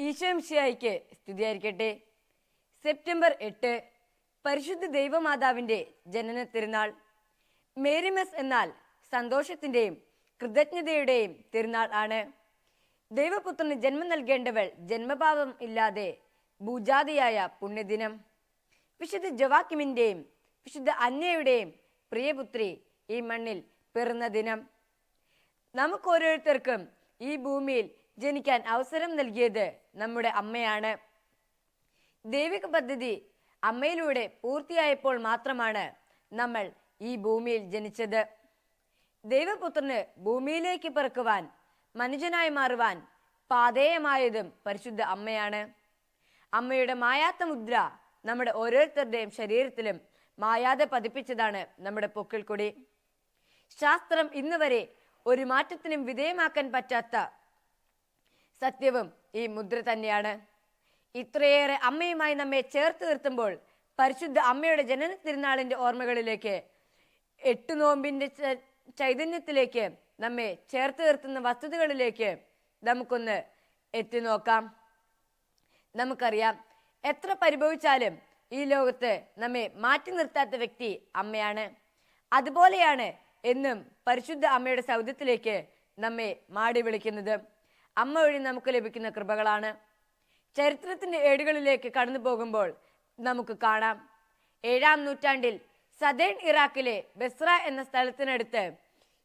ഈശോമിശിഹായ്ക്ക് സ്തുതിയായിരിക്കട്ടെ. സെപ്റ്റംബർ 8 പരിശുദ്ധ ദൈവമാതാവിൻ്റെ ജനന തിരുനാൾ. മേരിമസ് എന്നാൽ സന്തോഷത്തിൻ്റെയും കൃതജ്ഞതയുടെയും തിരുനാൾ ആണ്. ദൈവപുത്രന് ജന്മം നൽകേണ്ടവൾ ജന്മഭാവം ഇല്ലാതെ ഭൂജാതിയായ പുണ്യദിനം. വിശുദ്ധ ജവാക്കിമിൻ്റെയും വിശുദ്ധ അന്നയുടെയും പ്രിയപുത്രി ഈ മണ്ണിൽ പിറന്ന ദിനം. നമുക്കോരോരുത്തർക്കും ഈ ഭൂമിയിൽ ജനിക്കാൻ അവസരം നൽകിയത് നമ്മുടെ അമ്മയാണ്. ദൈവിക പദ്ധതി അമ്മയിലൂടെ പൂർത്തിയായപ്പോൾ മാത്രമാണ് നമ്മൾ ഈ ഭൂമിയിൽ ജനിച്ചത്. ദൈവപുത്രന് ഭൂമിയിലേക്ക് പിറക്കുവാൻ, മനുഷ്യനായി മാറുവാൻ പാതേയമായതും പരിശുദ്ധ അമ്മയാണ്. അമ്മയുടെ മായാത്ത മുദ്ര നമ്മുടെ ഓരോരുത്തരുടെയും ശരീരത്തിലും മായാതെ പതിപ്പിച്ചതാണ് നമ്മുടെ പൊക്കിൾക്കൊടി. ശാസ്ത്രം ഇന്ന് വരെ ഒരു മാറ്റത്തിനും വിധേയമാക്കാൻ പറ്റാത്ത സത്യവും ഈ മുദ്ര തന്നെയാണ്. ഇത്രയേറെ അമ്മയുമായി നമ്മെ ചേർത്ത് നിർത്തുമ്പോൾ പരിശുദ്ധ അമ്മയുടെ ജനന തിരുനാളിന്റെ ഓർമ്മകളിലേക്ക്, 8 നോമ്പിന്റെ ചൈതന്യത്തിലേക്ക് നമ്മെ ചേർത്ത് നിർത്തുന്ന വസ്തുതകളിലേക്ക് നമുക്കൊന്ന് എത്തി നോക്കാം. നമുക്കറിയാം, എത്ര പരിഭവിച്ചാലും ഈ ലോകത്ത് നമ്മെ മാറ്റി നിർത്താത്ത വ്യക്തി അമ്മയാണ്. അതുപോലെയാണ് എന്നും പരിശുദ്ധ അമ്മയുടെ സൗധത്തിലേക്ക് നമ്മെ മാടി വിളിക്കുന്നത്. അമ്മ വഴി നമുക്ക് ലഭിക്കുന്ന കൃപകളാണ്. ചരിത്രത്തിന്റെ ഏടുകളിലേക്ക് കടന്നു പോകുമ്പോൾ നമുക്ക് കാണാം, 7-ാം നൂറ്റാണ്ടിൽ സദേൺ ഇറാഖിലെ ബസ്ര എന്ന സ്ഥലത്തിനടുത്ത്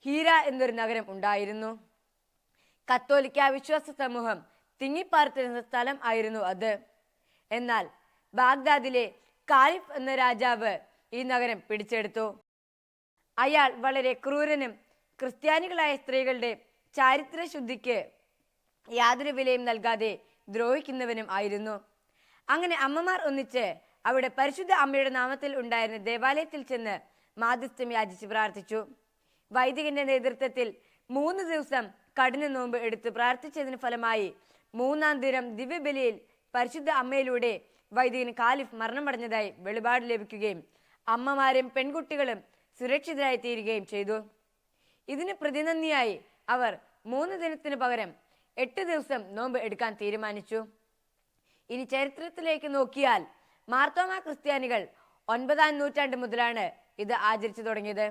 ഹീര എന്നൊരു നഗരം ഉണ്ടായിരുന്നു. കത്തോലിക്ക വിശ്വാസ സമൂഹം തിങ്ങിപ്പാർത്തിരുന്ന സ്ഥലം ആയിരുന്നു അത്. എന്നാൽ ബാഗ്ദാദിലെ കാലിഫ് എന്ന രാജാവ് ഈ നഗരം പിടിച്ചെടുത്തു. അയാൾ വളരെ ക്രൂരനും ക്രിസ്ത്യാനികളായ സ്ത്രീകളുടെ ചാരിത്ര ശുദ്ധിക്ക് യാതൊരു വിലയും നൽകാതെ ദ്രോഹിക്കുന്നവനും ആയിരുന്നു. അങ്ങനെ അമ്മമാർ ഒന്നിച്ച് അവിടെ പരിശുദ്ധ അമ്മയുടെ നാമത്തിൽ ഉണ്ടായിരുന്ന ദേവാലയത്തിൽ ചെന്ന് മാധ്യസ്ഥം യാചിച്ച് പ്രാർത്ഥിച്ചു. വൈദികന്റെ നേതൃത്വത്തിൽ 3 ദിവസം കഠിന നോമ്പ് എടുത്ത് പ്രാർത്ഥിച്ചതിന് ഫലമായി 3-ാം ദിനം ദിവ്യബലിയിൽ പരിശുദ്ധ അമ്മയിലൂടെ വൈദികൻ കാലിഫ് മരണമടഞ്ഞതായി വെളിപാട് ലഭിക്കുകയും അമ്മമാരും പെൺകുട്ടികളും സുരക്ഷിതരായി തീരുകയും ചെയ്തു. ഇതിന് പ്രതിനന്ദിയായി അവർ 3 ദിനത്തിന് പകരം 8 ദിവസം നോമ്പ് എടുക്കാൻ തീരുമാനിച്ചു. ഇനി ചരിത്രത്തിലേക്ക് നോക്കിയാൽ മാർത്തോമ ക്രിസ്ത്യാനികൾ 9-ാം നൂറ്റാണ്ട് മുതലാണ് ഇത് ആചരിച്ചു തുടങ്ങിയത്.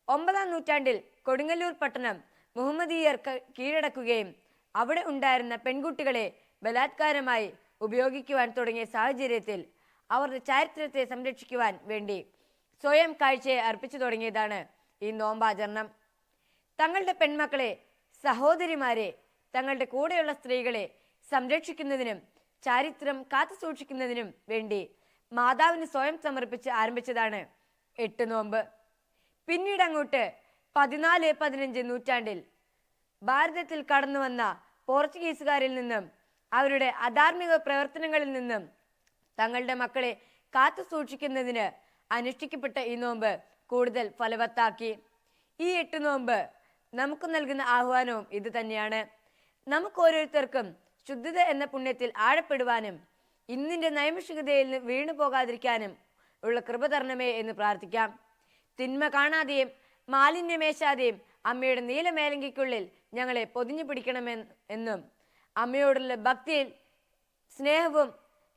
9-ാം നൂറ്റാണ്ടിൽ കൊടുങ്ങല്ലൂർ പട്ടണം മുഹമ്മദീയർ കീഴടക്കുകയും അവിടെ ഉണ്ടായിരുന്ന പെൺകുട്ടികളെ ബലാത്കാരമായി ഉപയോഗിക്കുവാൻ തുടങ്ങിയ സാഹചര്യത്തിൽ അവരുടെ ചരിത്രത്തെ സംരക്ഷിക്കുവാൻ വേണ്ടി സ്വയം കാഴ്ചയെ അർപ്പിച്ചു തുടങ്ങിയതാണ് ഈ നോമ്പാചരണം. തങ്ങളുടെ പെൺമക്കളെ, സഹോദരിമാരെ, തങ്ങളുടെ കൂടെയുള്ള സ്ത്രീകളെ സംരക്ഷിക്കുന്നതിനും ചരിത്രം കാത്തു സൂക്ഷിക്കുന്നതിനും വേണ്ടി മാതാവിന് സ്വയം സമർപ്പിച്ച് ആരംഭിച്ചതാണ് 8 നോമ്പ്. പിന്നീട് അങ്ങോട്ട് 14-15 നൂറ്റാണ്ടിൽ ഭാരതത്തിൽ കടന്നു വന്ന പോർച്ചുഗീസുകാരിൽ നിന്നും അവരുടെ അധാർമിക പ്രവർത്തനങ്ങളിൽ നിന്നും തങ്ങളുടെ മക്കളെ കാത്തു സൂക്ഷിക്കുന്നതിന് അനുഷ്ഠിക്കപ്പെട്ട ഈ നോമ്പ് കൂടുതൽ ഫലവത്താക്കി. ഈ 8 നോമ്പ് നമുക്ക് നൽകുന്ന ആഹ്വാനവും ഇത് തന്നെയാണ്. നമുക്ക് ഓരോരുത്തർക്കും ശുദ്ധത എന്ന പുണ്യത്തിൽ ആഴപ്പെടുവാനും ഇന്നിന്റെ നൈമിഷികതയിൽ വീണു പോകാതിരിക്കാനും ഉള്ള കൃപ തരണമേ എന്ന് പ്രാർത്ഥിക്കാം. തിന്മ കാണാതെയും മാലിന്യമേശാതെയും അമ്മയുടെ നീലമേലങ്കിക്കുള്ളിൽ ഞങ്ങളെ പൊതിഞ്ഞു പിടിക്കണമെന്നും അമ്മയോടുള്ള ഭക്തിയിൽ സ്നേഹവും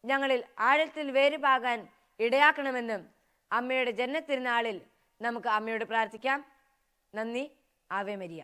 ഞങ്ങളിൽ ആഴത്തിൽ വേരുപാകാൻ ഇടയാക്കണമെന്നും അമ്മയുടെ ജന്മത്തിരുനാളിൽ നമുക്ക് അമ്മയോട് പ്രാർത്ഥിക്കാം. നന്ദി. Ave Maria.